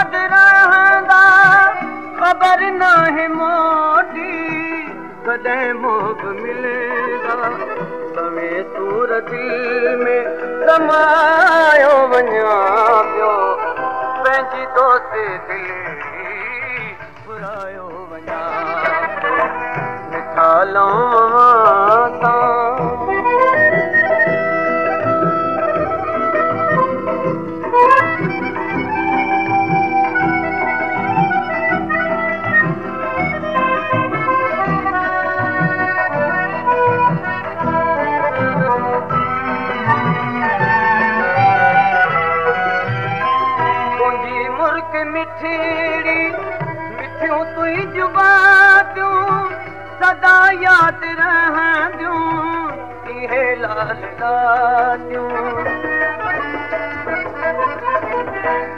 यादि रहंदा ख़बर नाहे मोटी कॾहिं मोग मिलेगा सवे सूर दिल में समायो वञा पियो पंहिंजी दोस्ती दिली घुरायो वञा मिठा लवां सां मिठड़ी मिठियूं तुई जुबातियूं सदा यादि रहंदियूं इहे लाल लातियूं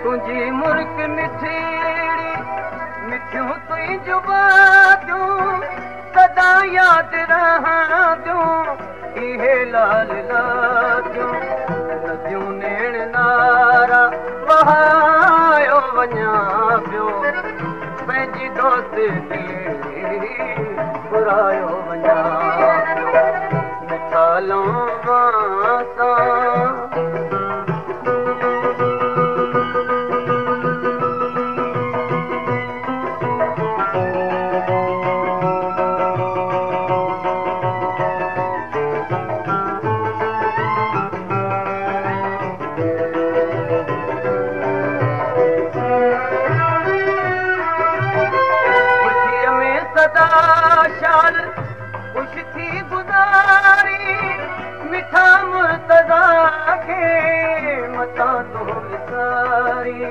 तुंहिंजी मुर्क मिठड़ी मिठियूं तुई जुबातियूं सदा यादि रहंदियूं इहे लाल लातियूं नदियूं नेण नारा बहायो वञा पियो पंहिंजी दोस्ती दिली घुरायो वञा मिठा लवां सां शाल ख़ुश थी गुज़ारी मिठा मुर्तज़ा खे मतां तो विसारी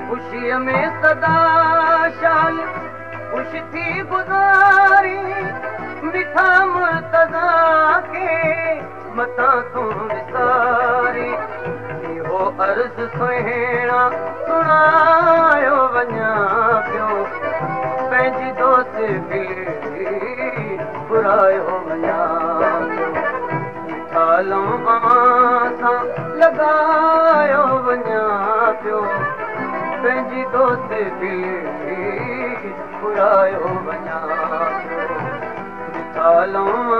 ख़ुशीअ में सदा शाल ख़ुश थी गुज़ारी मिठा मुर्तज़ा खे मतां तो विसारी इहो अर्ज़ सुहिणा सुणायो वञा पियो पंहिंजी दोस्ती दिली घुरायो वञा मिठा लवां सां लॻायो वञा पियो पंहिंजी दोस्ती दिली घुरायो वञा मिठा लवां